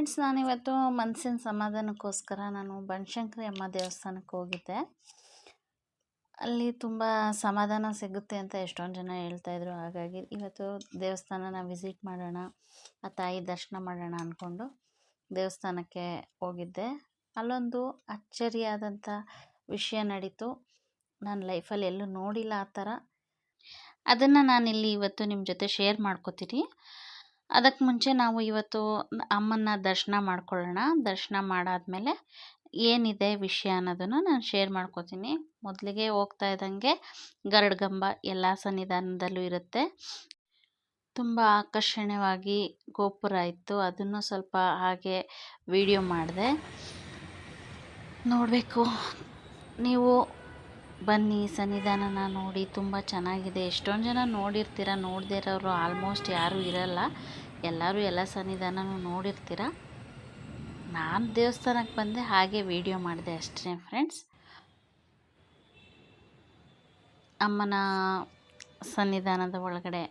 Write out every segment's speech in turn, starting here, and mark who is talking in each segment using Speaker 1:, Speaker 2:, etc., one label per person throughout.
Speaker 1: Friends, ನಾನಿವತ್ತು ಮನಸ್ಸಿನ ಸಮಾಧಾನಕ್ಕೋಸ್ಕರ ನಾನು ಬನಶಂಕರಿ ಅಮ್ಮ ದೇವಸ್ಥಾನಕ್ಕೆ ಹೋಗಿದ್ದೆ. ಅಲ್ಲಿ ತುಂಬ ಸಮಾಧಾನ ಸಿಗುತ್ತೆ ಅಂತ ಎಷ್ಟೊಂದು ಜನ ಹೇಳ್ತಾಯಿದ್ರು. ಹಾಗಾಗಿ ಇವತ್ತು ದೇವಸ್ಥಾನನ ವಿಸಿಟ್ ಮಾಡೋಣ, ಆ ತಾಯಿ ದರ್ಶನ ಮಾಡೋಣ ಅಂದ್ಕೊಂಡು ದೇವಸ್ಥಾನಕ್ಕೆ ಹೋಗಿದ್ದೆ. ಅಲ್ಲೊಂದು ಅಚ್ಚರಿಯಾದಂಥ ವಿಷಯ ನಡೀತು. ನನ್ನ ಲೈಫಲ್ಲಿ ಎಲ್ಲೂ ನೋಡಿಲ್ಲ ಆ ಥರ. ಅದನ್ನು ನಾನಿಲ್ಲಿ ಇವತ್ತು ನಿಮ್ಮ ಜೊತೆ ಶೇರ್ ಮಾಡ್ಕೋತೀನಿ. ಅದಕ್ಕೆ ಮುಂಚೆ ನಾವು ಇವತ್ತು ಅಮ್ಮನ ದರ್ಶನ ಮಾಡ್ಕೊಳ್ಳೋಣ. ದರ್ಶನ ಮಾಡಾದಮೇಲೆ ಏನಿದೆ ವಿಷಯ ಅನ್ನೋದನ್ನು ನಾನು ಶೇರ್ ಮಾಡ್ಕೋತೀನಿ. ಮೊದಲಿಗೆ ಹೋಗ್ತಾ ಇದ್ದಂಗೆ ಗರುಡಗಂಬ ಎಲ್ಲ ಸನ್ನಿಧಾನದಲ್ಲೂ ಇರುತ್ತೆ. ತುಂಬ ಆಕರ್ಷಣೀಯವಾಗಿ ಗೋಪುರ ಇತ್ತು. ಅದನ್ನು ಸ್ವಲ್ಪ ಹಾಗೆ ವಿಡಿಯೋ ಮಾಡಿದೆ. ನೋಡಬೇಕು, ನೀವು ಬನ್ನಿ, ಸನ್ನಿಧಾನನ ನೋಡಿ, ತುಂಬ ಚೆನ್ನಾಗಿದೆ. ಎಷ್ಟೊಂದು ಜನ ನೋಡಿರ್ತೀರ, ನೋಡದೇ ಇರೋರು ಆಲ್ಮೋಸ್ಟ್ ಯಾರೂ ಇರಲ್ಲ. ಎಲ್ಲರೂ ಎಲ್ಲ ಸನ್ನಿಧಾನನೂ ನೋಡಿರ್ತೀರ. ನಾನು ದೇವಸ್ಥಾನಕ್ಕೆ ಬಂದೆ, ಹಾಗೆ ವಿಡಿಯೋ ಮಾಡಿದೆ ಅಷ್ಟೇ ಫ್ರೆಂಡ್ಸ್. ಅಮ್ಮನ ಸನ್ನಿಧಾನದ ಒಳಗಡೆ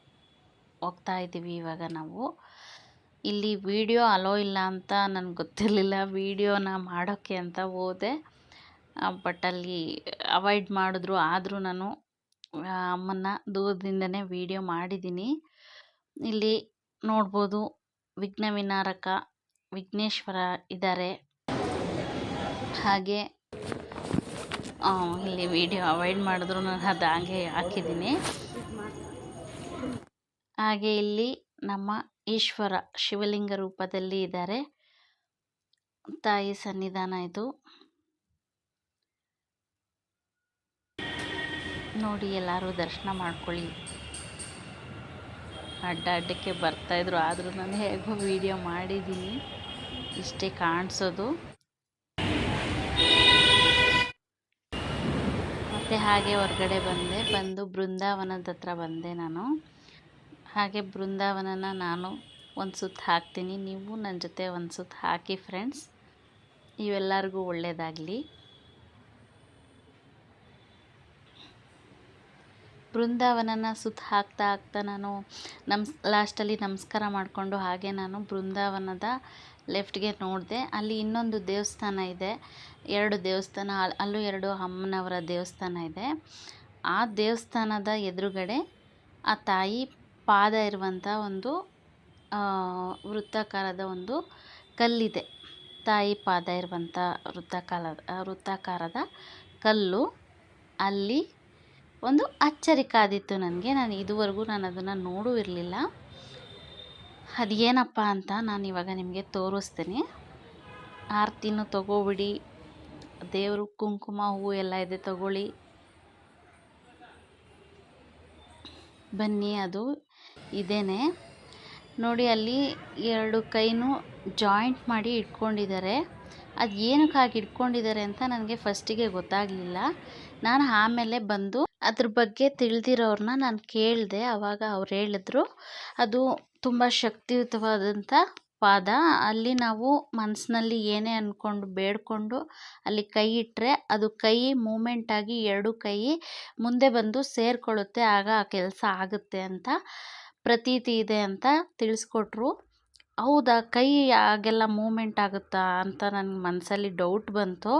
Speaker 1: ಹೋಗ್ತಾ ಇದ್ದೀವಿ ಇವಾಗ ನಾವು. ಇಲ್ಲಿ ವಿಡಿಯೋ ಅಲೋ ಇಲ್ಲ ಅಂತ ನನಗೆ ಗೊತ್ತಿರಲಿಲ್ಲ. ವಿಡಿಯೋನ ಮಾಡೋಕ್ಕೆ ಅಂತ ಹೋದೆ, ಬಟ್ ಅಲ್ಲಿ ಅವಾಯ್ಡ್ ಮಾಡಿದ್ರು. ಆದರೂ ನಾನು ಅಮ್ಮನ್ನ ದೂರದಿಂದನೇ ವಿಡಿಯೋ ಮಾಡಿದ್ದೀನಿ. ಇಲ್ಲಿ ನೋಡ್ಬೋದು, ವಿಘ್ನ ವಿನಾರಕ ವಿಘ್ನೇಶ್ವರ ಇದ್ದಾರೆ. ಹಾಗೆ ಇಲ್ಲಿ ವಿಡಿಯೋ ಅವಾಯ್ಡ್ ಮಾಡಿದ್ರು ನಾನು ಅದು ಹಾಗೆ ಹಾಕಿದ್ದೀನಿ. ಹಾಗೆ ಇಲ್ಲಿ ನಮ್ಮ ಈಶ್ವರ ಶಿವಲಿಂಗ ರೂಪದಲ್ಲಿ ಇದ್ದಾರೆ. ತಾಯಿ ಸನ್ನಿಧಾನ ಇದು ನೋಡಿ, ಎಲ್ಲರೂ ದರ್ಶನ ಮಾಡ್ಕೊಳ್ಳಿ. ಅಡ್ಡಕ್ಕೆ ಬರ್ತಾಯಿದ್ರು, ಆದರೂ ನಾನು ಹೇಗೋ ವಿಡಿಯೋ ಮಾಡಿದ್ದೀನಿ. ಇಷ್ಟೇ ಕಾಣಿಸೋದು. ಮತ್ತು ಹಾಗೆ ಹೊರಗಡೆ ಬಂದು ಬೃಂದಾವನದ ಹತ್ರ ಬಂದೆ ನಾನು. ಹಾಗೆ ಬೃಂದಾವನನ ನಾನು ಒಂದು ಸುತ್ತು ಹಾಕ್ತೀನಿ. ನೀವು ನನ್ನ ಜೊತೆ ಒಂದು ಸುತ್ತು ಹಾಕಿ ಫ್ರೆಂಡ್ಸ್. ಇವೆಲ್ಲರಿಗೂ ಒಳ್ಳೆಯದಾಗಲಿ. ಬೃಂದಾವನನ ಸುತ್ತ ಹಾಕ್ತಾ ನಾನು ಲಾಸ್ಟಲ್ಲಿ ನಮಸ್ಕಾರ ಮಾಡಿಕೊಂಡು ಹಾಗೆ ನಾನು ಬೃಂದಾವನದ ಲೆಫ್ಟ್ಗೆ ನೋಡಿದೆ. ಅಲ್ಲಿ ಇನ್ನೊಂದು ದೇವಸ್ಥಾನ ಇದೆ, 2 ದೇವಸ್ಥಾನ, ಅಲ್ಲೂ 2 ಅಮ್ಮನವರ ದೇವಸ್ಥಾನ ಇದೆ. ಆ ದೇವಸ್ಥಾನದ ಎದುರುಗಡೆ ಆ ತಾಯಿ ಪಾದ ಇರುವಂಥ ಒಂದು ವೃತ್ತಾಕಾರದ ಒಂದು ಕಲ್ಲಿದೆ. ತಾಯಿ ಪಾದ ಇರುವಂಥ ವೃತ್ತಾಕಾರದ ಕಲ್ಲು. ಅಲ್ಲಿ ಒಂದು ಅಚ್ಚರಿ ಕಾದಿತ್ತು ನನಗೆ. ನಾನು ಇದುವರೆಗೂ ಅದನ್ನು ನೋಡೂ ಇರಲಿಲ್ಲ. ಅದು ಏನಪ್ಪ ಅಂತ ನಾನು ಇವಾಗ ನಿಮಗೆ ತೋರಿಸ್ತೀನಿ. ಆರತಿನೂ ತಗೋಬಿಡಿ, ದೇವರು ಕುಂಕುಮ ಹೂವು ಎಲ್ಲ ಇದೆ, ತಗೊಳ್ಳಿ. ಬನ್ನಿ, ಅದು ಇದೇನೆ ನೋಡಿ. ಅಲ್ಲಿ 2 ಕೈನೂ ಜಾಯಿಂಟ್ ಮಾಡಿ ಇಟ್ಕೊಂಡಿದ್ದಾರೆ. ಅದು ಏನಕ್ಕೆ ಹಾಗೆ ಇಟ್ಕೊಂಡಿದ್ದಾರೆ ಅಂತ ನನಗೆ ಫಸ್ಟಿಗೆ ಗೊತ್ತಾಗಲಿಲ್ಲ. ನಾನು ಆಮೇಲೆ ಬಂದು ಅದ್ರ ಬಗ್ಗೆ ತಿಳಿದಿರೋರನ್ನ ನಾನು ಕೇಳಿದೆ. ಆವಾಗ ಅವ್ರು ಹೇಳಿದ್ರು, ಅದು ತುಂಬ ಶಕ್ತಿಯುತವಾದಂಥ ಪಾದ. ಅಲ್ಲಿ ನಾವು ಮನಸ್ಸಿನಲ್ಲಿ ಏನೇ ಅಂದ್ಕೊಂಡು ಬೇಡಿಕೊಂಡು ಅಲ್ಲಿ ಕೈ ಇಟ್ಟರೆ ಅದು ಕೈ ಮೂಮೆಂಟ್ ಆಗಿ 2 ಕೈ ಮುಂದೆ ಬಂದು ಸೇರಿಕೊಳ್ಳುತ್ತೆ. ಆಗ ಆ ಕೆಲಸ ಆಗುತ್ತೆ ಅಂತ ಪ್ರತೀತಿ ಇದೆ ಅಂತ ತಿಳಿಸ್ಕೊಟ್ರು. ಹೌದಾ, ಕೈ ಆಗೆಲ್ಲ ಮೂಮೆಂಟ್ ಆಗುತ್ತಾ ಅಂತ ನನ್ನ ಮನಸ್ಸಲ್ಲಿ ಡೌಟ್ ಬಂತು.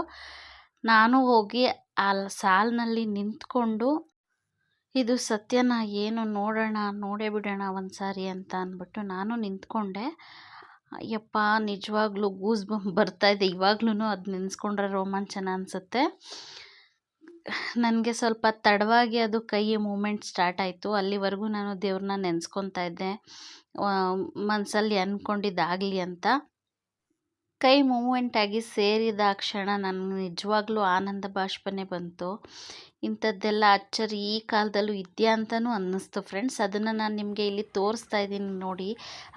Speaker 1: ನಾನು ಹೋಗಿ ಆ ಸಾಲಿನಲ್ಲಿ ನಿಂತ್ಕೊಂಡು ಇದು ಸತ್ಯನ ಏನು ನೋಡೇ ಬಿಡೋಣ ಒಂದು ಸಾರಿ ಅಂತ ಅಂದ್ಬಿಟ್ಟು ನಾನು ನಿಂತ್ಕೊಂಡೆ. ಯಪ್ಪ, ನಿಜವಾಗ್ಲೂ ಗೂಸ್ ಬಂಪ್ ಬರ್ತಾಯಿದೆ ಇವಾಗ್ಲೂ. ಅದು ನೆನೆಸ್ಕೊಂಡ್ರೆ ರೋಮಾಂಚನ ಅನಿಸುತ್ತೆ. ನನಗೆ ಸ್ವಲ್ಪ ತಡವಾಗಿ ಅದು ಕೈ ಮೂಮೆಂಟ್ ಸ್ಟಾರ್ಟ್ ಆಯಿತು. ಅಲ್ಲಿವರೆಗೂ ನಾನು ದೇವ್ರನ್ನ ನೆನೆಸ್ಕೊತಾ ಇದ್ದೆ, ಮನಸ್ಸಲ್ಲಿ ಅಂದ್ಕೊಂಡಿದ್ದಾಗಲಿ ಅಂತ. ಕೈ ಮೂಮೆಂಟ್ ಆಗಿ ಸೇರಿದ ಕ್ಷಣ ನನಗೆ ನಿಜವಾಗ್ಲೂ ಆನಂದ ಬಾಷ್ಪನೇ ಬಂತು. ಇಂಥದ್ದೆಲ್ಲ ಅಚ್ಚರಿ ಈ ಕಾಲದಲ್ಲೂ ಇದೆಯಾ ಅಂತಲೂ ಅನ್ನಿಸ್ತು ಫ್ರೆಂಡ್ಸ್. ಅದನ್ನು ನಾನು ನಿಮಗೆ ಇಲ್ಲಿ ತೋರಿಸ್ತಾ ಇದ್ದೀನಿ ನೋಡಿ.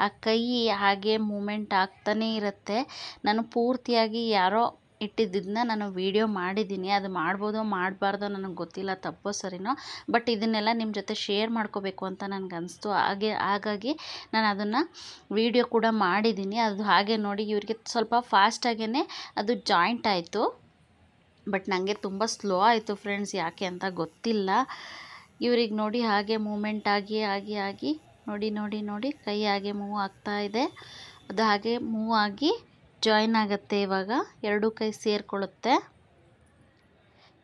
Speaker 1: ಆ ಕೈ ಹಾಗೆ ಮೂಮೆಂಟ್ ಆಗ್ತಾನೇ ಇರುತ್ತೆ. ನಾನು ಪೂರ್ತಿಯಾಗಿ ಯಾರೋ ಇಟ್ಟಿದ್ದನ್ನ ನಾನು ವಿಡಿಯೋ ಮಾಡಿದ್ದೀನಿ. ಅದು ಮಾಡ್ಬೋದೋ ಮಾಡಬಾರ್ದೋ ನನಗೆ ಗೊತ್ತಿಲ್ಲ, ತಪ್ಪೋ ಸರಿನೋ. ಬಟ್ ಇದನ್ನೆಲ್ಲ ನಿಮ್ಮ ಜೊತೆ ಶೇರ್ ಮಾಡ್ಕೋಬೇಕು ಅಂತ ನನಗೆ ಅನಿಸ್ತು. ಹಾಗಾಗಿ ನಾನು ಅದನ್ನು ವಿಡಿಯೋ ಕೂಡ ಮಾಡಿದ್ದೀನಿ. ಅದು ಹಾಗೆ ನೋಡಿ, ಇವರಿಗೆ ಸ್ವಲ್ಪ ಫಾಸ್ಟಾಗೇ ಅದು ಜಾಯಿಂಟ್ ಆಯಿತು. ಬಟ್ ನನಗೆ ತುಂಬ ಸ್ಲೋ ಆಯಿತು ಫ್ರೆಂಡ್ಸ್, ಯಾಕೆ ಅಂತ ಗೊತ್ತಿಲ್ಲ. ಇವ್ರಿಗೆ ನೋಡಿ ಹಾಗೆ ಮೂಮೆಂಟ್ ಆಗಿ ನೋಡಿ ಕೈ ಹಾಗೆ ಮೂವ್ ಆಗ್ತಾ ಇದೆ. ಅದು ಹಾಗೆ ಮೂವ್ ಆಗಿ ಜಾಯಿನ್ ಆಗುತ್ತೆ. ಇವಾಗ ಎರಡೂ ಕೈ ಸೇರಿಕೊಳ್ಳುತ್ತೆ.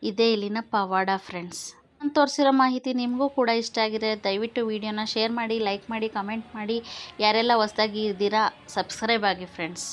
Speaker 1: ಇದೇ ಇಲ್ಲಿನ ಪವಾಡ ಫ್ರೆಂಡ್ಸ್. ನಾನು ತೋರಿಸಿರೋ ಮಾಹಿತಿ ನಿಮಗೂ ಕೂಡ ಇಷ್ಟ ಆಗಿದೆ ದಯವಿಟ್ಟು ವಿಡಿಯೋನ ಶೇರ್ ಮಾಡಿ, ಲೈಕ್ ಮಾಡಿ, ಕಮೆಂಟ್ ಮಾಡಿ. ಯಾರೆಲ್ಲ ಹೊಸದಾಗಿ ಇದ್ದೀರಾ ಸಬ್ಸ್ಕ್ರೈಬ್ ಆಗಿ ಫ್ರೆಂಡ್ಸ್.